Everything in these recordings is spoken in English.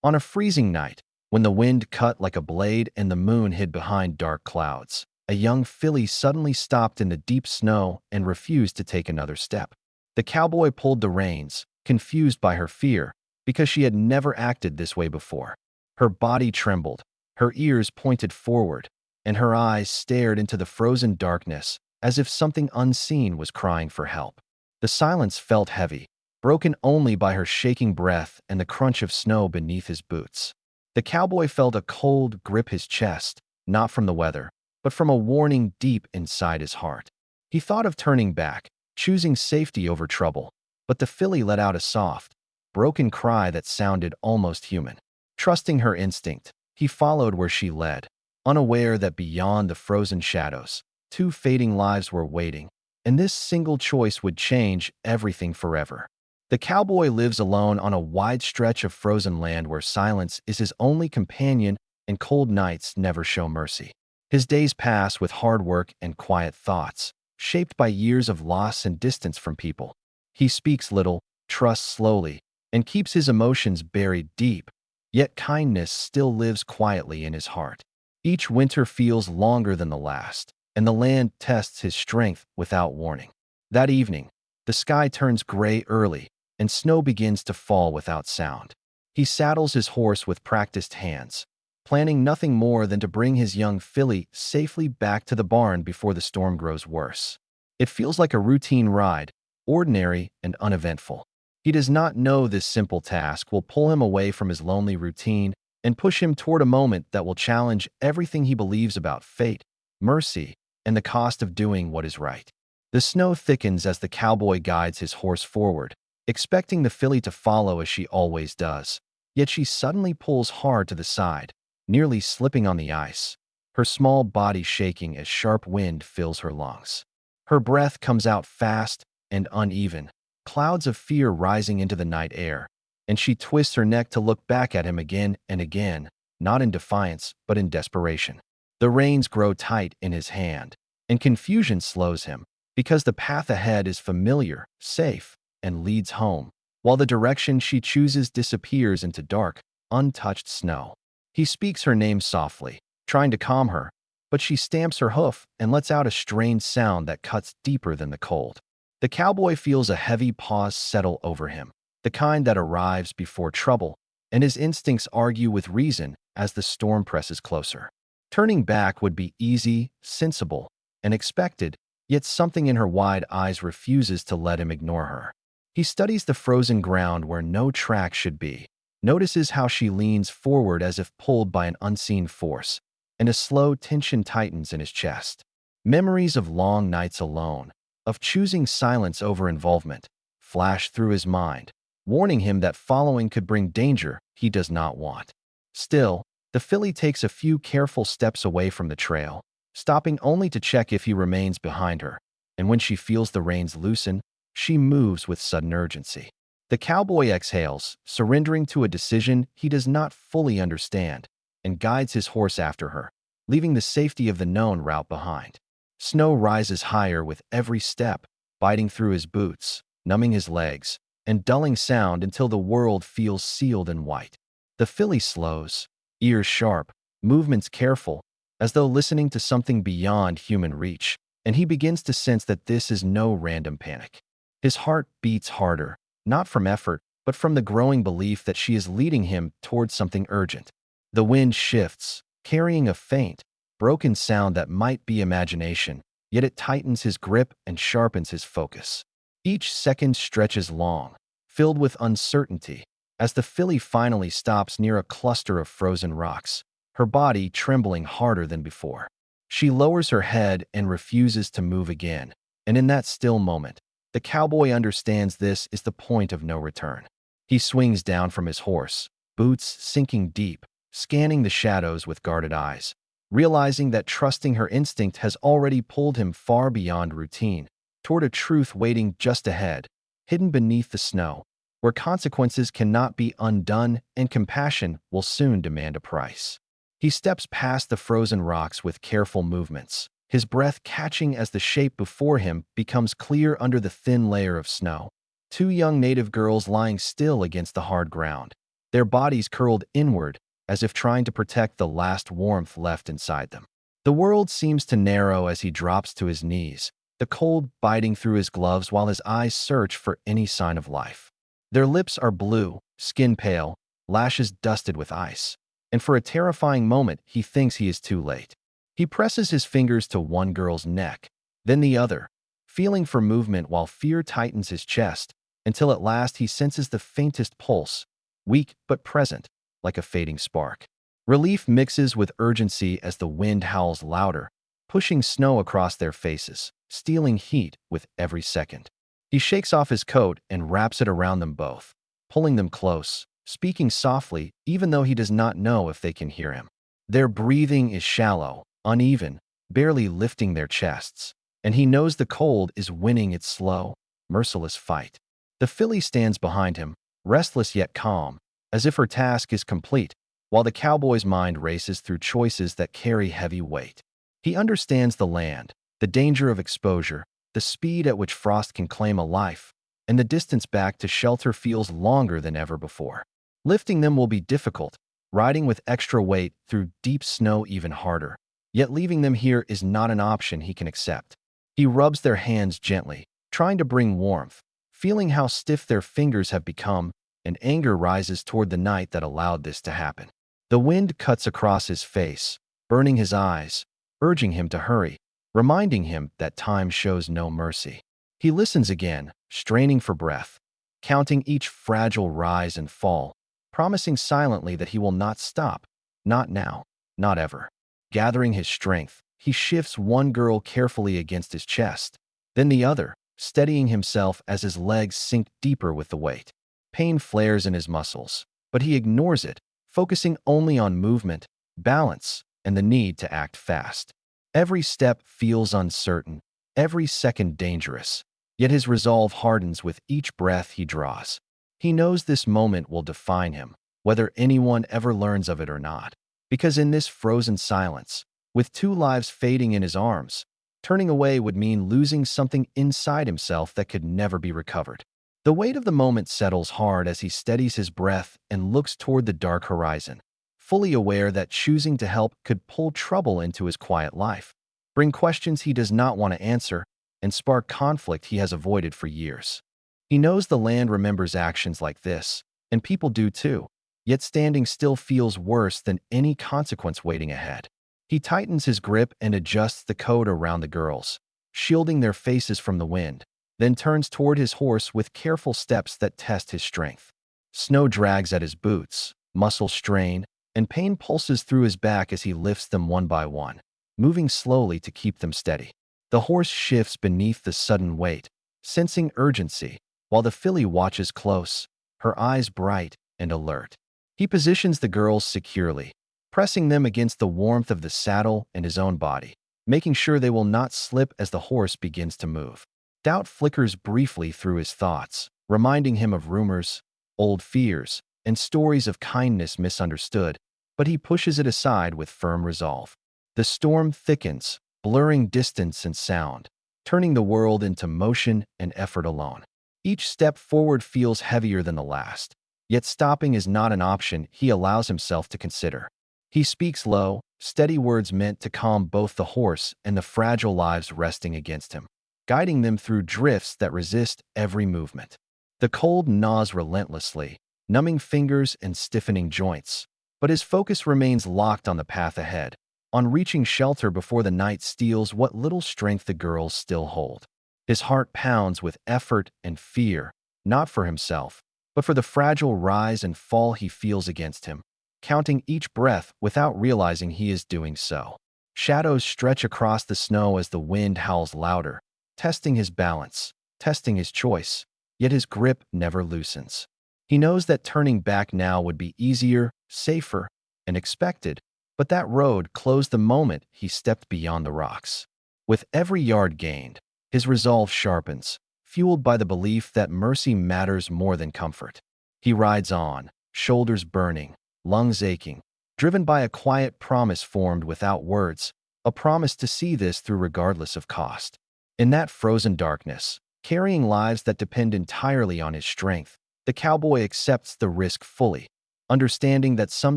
On a freezing night, when the wind cut like a blade and the moon hid behind dark clouds, a young filly suddenly stopped in the deep snow and refused to take another step. The cowboy pulled the reins, confused by her fear, because she had never acted this way before. Her body trembled, her ears pointed forward, and her eyes stared into the frozen darkness as if something unseen was crying for help. The silence felt heavy, broken only by her shaking breath and the crunch of snow beneath his boots. The cowboy felt a cold grip his chest, not from the weather, but from a warning deep inside his heart. He thought of turning back, choosing safety over trouble, but the filly let out a soft, broken cry that sounded almost human. Trusting her instinct, he followed where she led, unaware that beyond the frozen shadows, two fading lives were waiting, and this single choice would change everything forever. The cowboy lives alone on a wide stretch of frozen land where silence is his only companion and cold nights never show mercy. His days pass with hard work and quiet thoughts, shaped by years of loss and distance from people. He speaks little, trusts slowly, and keeps his emotions buried deep, yet kindness still lives quietly in his heart. Each winter feels longer than the last, and the land tests his strength without warning. That evening, the sky turns gray early, and snow begins to fall without sound. He saddles his horse with practiced hands, planning nothing more than to bring his young filly safely back to the barn before the storm grows worse. It feels like a routine ride, ordinary and uneventful. He does not know this simple task will pull him away from his lonely routine and push him toward a moment that will challenge everything he believes about fate, mercy, and the cost of doing what is right. The snow thickens as the cowboy guides his horse forward, expecting the filly to follow as she always does. Yet she suddenly pulls hard to the side, nearly slipping on the ice, her small body shaking as sharp wind fills her lungs. Her breath comes out fast and uneven, clouds of fear rising into the night air, and she twists her neck to look back at him again and again, not in defiance, but in desperation. The reins grow tight in his hand, and confusion slows him, because the path ahead is familiar, safe, and leads home, while the direction she chooses disappears into dark, untouched snow. He speaks her name softly, trying to calm her, but she stamps her hoof and lets out a strange sound that cuts deeper than the cold. The cowboy feels a heavy pause settle over him, the kind that arrives before trouble, and his instincts argue with reason as the storm presses closer. Turning back would be easy, sensible, and expected, yet something in her wide eyes refuses to let him ignore her. He studies the frozen ground where no track should be, notices how she leans forward as if pulled by an unseen force, and a slow tension tightens in his chest. Memories of long nights alone, of choosing silence over involvement, flash through his mind, warning him that following could bring danger he does not want. Still, the filly takes a few careful steps away from the trail, stopping only to check if he remains behind her, and when she feels the reins loosen, she moves with sudden urgency. The cowboy exhales, surrendering to a decision he does not fully understand, and guides his horse after her, leaving the safety of the known route behind. Snow rises higher with every step, biting through his boots, numbing his legs, and dulling sound until the world feels sealed in white. The filly slows, ears sharp, movements careful, as though listening to something beyond human reach, and he begins to sense that this is no random panic. His heart beats harder, not from effort, but from the growing belief that she is leading him towards something urgent. The wind shifts, carrying a faint, broken sound that might be imagination, yet it tightens his grip and sharpens his focus. Each second stretches long, filled with uncertainty, as the filly finally stops near a cluster of frozen rocks, her body trembling harder than before. She lowers her head and refuses to move again, and in that still moment, the cowboy understands this is the point of no return. He swings down from his horse, boots sinking deep, scanning the shadows with guarded eyes, realizing that trusting her instinct has already pulled him far beyond routine, toward a truth waiting just ahead, hidden beneath the snow, where consequences cannot be undone and compassion will soon demand a price. He steps past the frozen rocks with careful movements, his breath catching as the shape before him becomes clear under the thin layer of snow. Two young native girls lying still against the hard ground, their bodies curled inward as if trying to protect the last warmth left inside them. The world seems to narrow as he drops to his knees, the cold biting through his gloves while his eyes search for any sign of life. Their lips are blue, skin pale, lashes dusted with ice. And for a terrifying moment, he thinks he is too late. He presses his fingers to one girl's neck, then the other, feeling for movement while fear tightens his chest, until at last he senses the faintest pulse, weak but present, like a fading spark. Relief mixes with urgency as the wind howls louder, pushing snow across their faces, stealing heat with every second. He shakes off his coat and wraps it around them both, pulling them close, speaking softly even though he does not know if they can hear him. Their breathing is shallow, uneven, barely lifting their chests, and he knows the cold is winning its slow, merciless fight. The filly stands behind him, restless yet calm, as if her task is complete, while the cowboy's mind races through choices that carry heavy weight. He understands the land, the danger of exposure, the speed at which frost can claim a life, and the distance back to shelter feels longer than ever before. Lifting them will be difficult, riding with extra weight through deep snow even harder. Yet leaving them here is not an option he can accept. He rubs their hands gently, trying to bring warmth, feeling how stiff their fingers have become, and anger rises toward the night that allowed this to happen. The wind cuts across his face, burning his eyes, urging him to hurry, reminding him that time shows no mercy. He listens again, straining for breath, counting each fragile rise and fall, promising silently that he will not stop, not now, not ever. Gathering his strength, he shifts one girl carefully against his chest, then the other, steadying himself as his legs sink deeper with the weight. Pain flares in his muscles, but he ignores it, focusing only on movement, balance, and the need to act fast. Every step feels uncertain, every second dangerous, yet his resolve hardens with each breath he draws. He knows this moment will define him, whether anyone ever learns of it or not. Because in this frozen silence, with two lives fading in his arms, turning away would mean losing something inside himself that could never be recovered. The weight of the moment settles hard as he steadies his breath and looks toward the dark horizon, fully aware that choosing to help could pull trouble into his quiet life, bring questions he does not want to answer, and spark conflict he has avoided for years. He knows the land remembers actions like this, and people do too, yet standing still feels worse than any consequence waiting ahead. He tightens his grip and adjusts the coat around the girls, shielding their faces from the wind, then turns toward his horse with careful steps that test his strength. Snow drags at his boots, muscles strain, and pain pulses through his back as he lifts them one by one, moving slowly to keep them steady. The horse shifts beneath the sudden weight, sensing urgency, while the filly watches close, her eyes bright and alert. He positions the girls securely, pressing them against the warmth of the saddle and his own body, making sure they will not slip as the horse begins to move. Doubt flickers briefly through his thoughts, reminding him of rumors, old fears, and stories of kindness misunderstood, but he pushes it aside with firm resolve. The storm thickens, blurring distance and sound, turning the world into motion and effort alone. Each step forward feels heavier than the last, yet stopping is not an option he allows himself to consider. He speaks low, steady words meant to calm both the horse and the fragile lives resting against him, guiding them through drifts that resist every movement. The cold gnaws relentlessly, numbing fingers and stiffening joints, but his focus remains locked on the path ahead, on reaching shelter before the night steals what little strength the girls still hold. His heart pounds with effort and fear, not for himself, but for the fragile rise and fall he feels against him, counting each breath without realizing he is doing so. Shadows stretch across the snow as the wind howls louder, testing his balance, testing his choice, yet his grip never loosens. He knows that turning back now would be easier, safer, and expected, but that road closed the moment he stepped beyond the rocks. With every yard gained, his resolve sharpens, fueled by the belief that mercy matters more than comfort. He rides on, shoulders burning, lungs aching, driven by a quiet promise formed without words, a promise to see this through regardless of cost. In that frozen darkness, carrying lives that depend entirely on his strength, the cowboy accepts the risk fully, understanding that some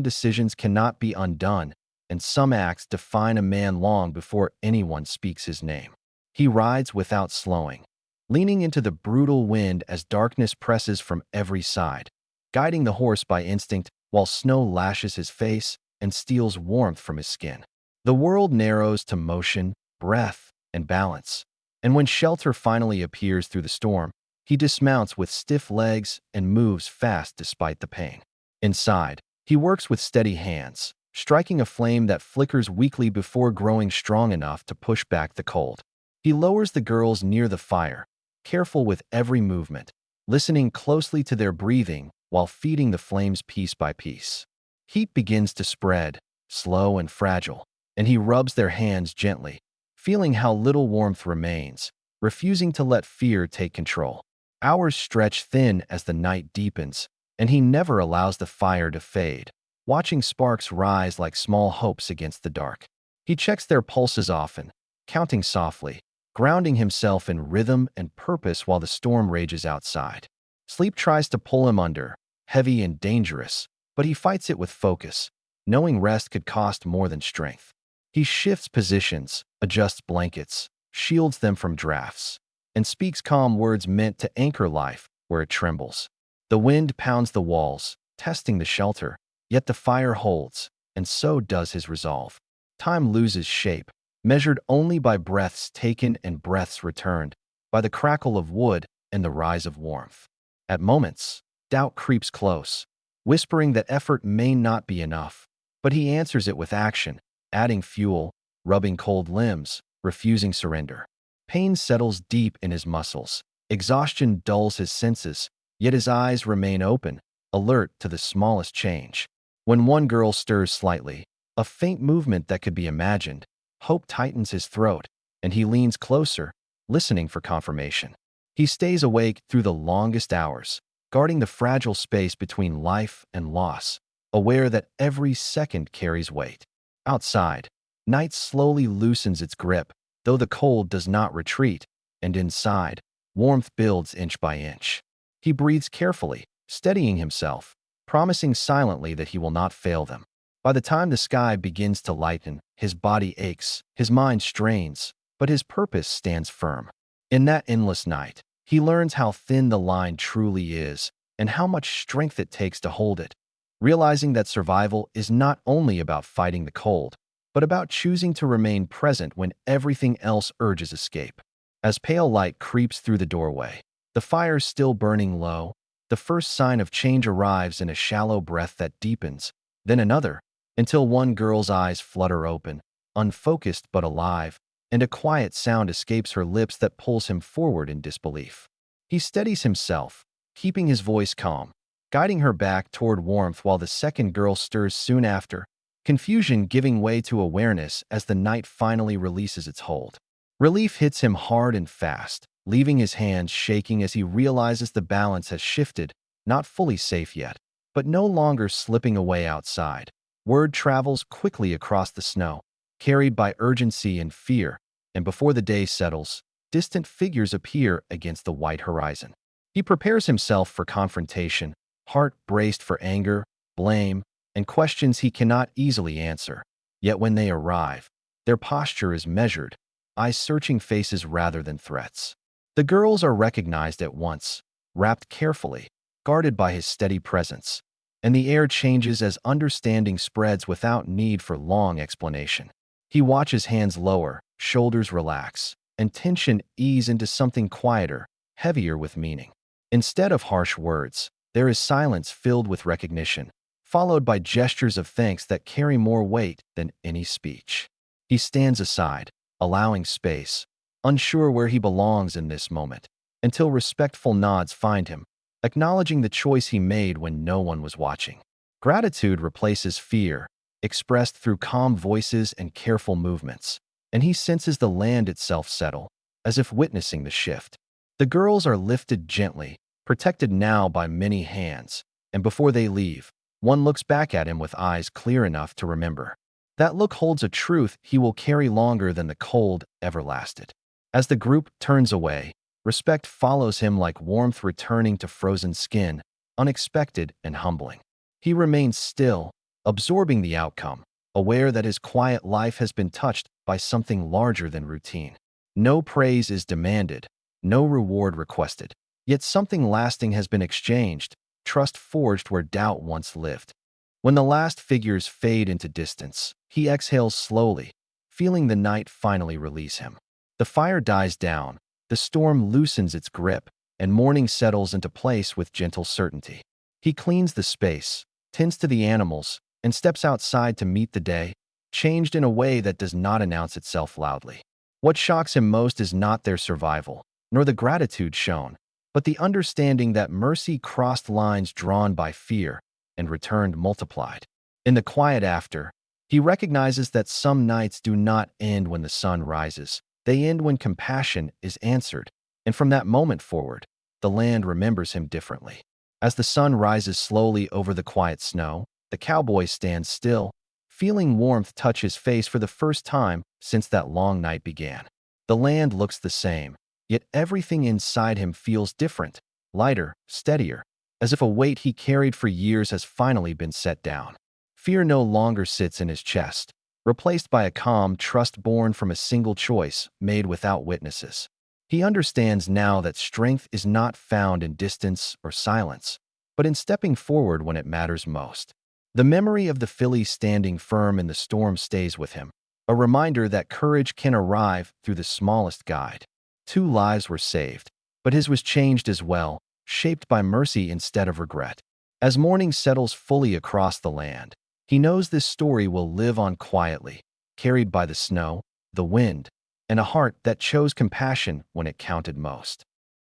decisions cannot be undone and some acts define a man long before anyone speaks his name. He rides without slowing, leaning into the brutal wind as darkness presses from every side, guiding the horse by instinct while snow lashes his face and steals warmth from his skin. The world narrows to motion, breath, and balance, and when shelter finally appears through the storm, he dismounts with stiff legs and moves fast despite the pain. Inside, he works with steady hands, striking a flame that flickers weakly before growing strong enough to push back the cold. He lowers the girls near the fire, careful with every movement, listening closely to their breathing while feeding the flames piece by piece. Heat begins to spread, slow and fragile, and he rubs their hands gently, feeling how little warmth remains, refusing to let fear take control. Hours stretch thin as the night deepens, and he never allows the fire to fade, watching sparks rise like small hopes against the dark. He checks their pulses often, counting softly, grounding himself in rhythm and purpose while the storm rages outside. Sleep tries to pull him under, heavy and dangerous, but he fights it with focus, knowing rest could cost more than strength. He shifts positions, adjusts blankets, shields them from drafts, and speaks calm words meant to anchor life where it trembles. The wind pounds the walls, testing the shelter, yet the fire holds, and so does his resolve. Time loses shape, measured only by breaths taken and breaths returned, by the crackle of wood and the rise of warmth. At moments, doubt creeps close, whispering that effort may not be enough, but he answers it with action, adding fuel, rubbing cold limbs, refusing surrender. Pain settles deep in his muscles, exhaustion dulls his senses, yet his eyes remain open, alert to the smallest change. When one girl stirs slightly, a faint movement that could be imagined, hope tightens his throat, and he leans closer, listening for confirmation. He stays awake through the longest hours, guarding the fragile space between life and loss, aware that every second carries weight. Outside, night slowly loosens its grip, though the cold does not retreat, and inside, warmth builds inch by inch. He breathes carefully, steadying himself, promising silently that he will not fail them. By the time the sky begins to lighten, his body aches, his mind strains, but his purpose stands firm. In that endless night, he learns how thin the line truly is and how much strength it takes to hold it, realizing that survival is not only about fighting the cold, but about choosing to remain present when everything else urges escape. As pale light creeps through the doorway, the fire still burning low, the first sign of change arrives in a shallow breath that deepens, then another, until one girl's eyes flutter open, unfocused but alive, and a quiet sound escapes her lips that pulls him forward in disbelief. He steadies himself, keeping his voice calm, guiding her back toward warmth while the second girl stirs soon after, confusion giving way to awareness as the night finally releases its hold. Relief hits him hard and fast, leaving his hands shaking as he realizes the balance has shifted, not fully safe yet, but no longer slipping away outside. Word travels quickly across the snow, carried by urgency and fear, and before the day settles, distant figures appear against the white horizon. He prepares himself for confrontation, heart braced for anger, blame, and questions he cannot easily answer. Yet when they arrive, their posture is measured, eyes-searching faces rather than threats. The girls are recognized at once, wrapped carefully, guarded by his steady presence, and the air changes as understanding spreads without need for long explanation. He watches hands lower, shoulders relax, and tension ease into something quieter, heavier with meaning. Instead of harsh words, there is silence filled with recognition, followed by gestures of thanks that carry more weight than any speech. He stands aside, allowing space, unsure where he belongs in this moment, until respectful nods find him, acknowledging the choice he made when no one was watching. Gratitude replaces fear, expressed through calm voices and careful movements, and he senses the land itself settle, as if witnessing the shift. The girls are lifted gently, protected now by many hands, and before they leave, one looks back at him with eyes clear enough to remember. That look holds a truth he will carry longer than the cold ever lasted. As the group turns away, respect follows him like warmth returning to frozen skin, unexpected and humbling. He remains still, absorbing the outcome, aware that his quiet life has been touched by something larger than routine. No praise is demanded, no reward requested. Yet something lasting has been exchanged, trust forged where doubt once lived. When the last figures fade into distance, he exhales slowly, feeling the night finally release him. The fire dies down, the storm loosens its grip, and morning settles into place with gentle certainty. He cleans the space, tends to the animals, and steps outside to meet the day, changed in a way that does not announce itself loudly. What shocks him most is not their survival, nor the gratitude shown, but the understanding that mercy crossed lines drawn by fear and returned multiplied. In the quiet after, he recognizes that some nights do not end when the sun rises. They end when compassion is answered, and from that moment forward, the land remembers him differently. As the sun rises slowly over the quiet snow, the cowboy stands still, feeling warmth touch his face for the first time since that long night began. The land looks the same, yet everything inside him feels different, lighter, steadier, as if a weight he carried for years has finally been set down. Fear no longer sits in his chest, replaced by a calm trust born from a single choice made without witnesses. He understands now that strength is not found in distance or silence, but in stepping forward when it matters most. The memory of the filly standing firm in the storm stays with him, a reminder that courage can arrive through the smallest guide. 2 lives were saved, but his was changed as well, shaped by mercy instead of regret. As morning settles fully across the land, he knows this story will live on quietly, carried by the snow, the wind, and a heart that chose compassion when it counted most.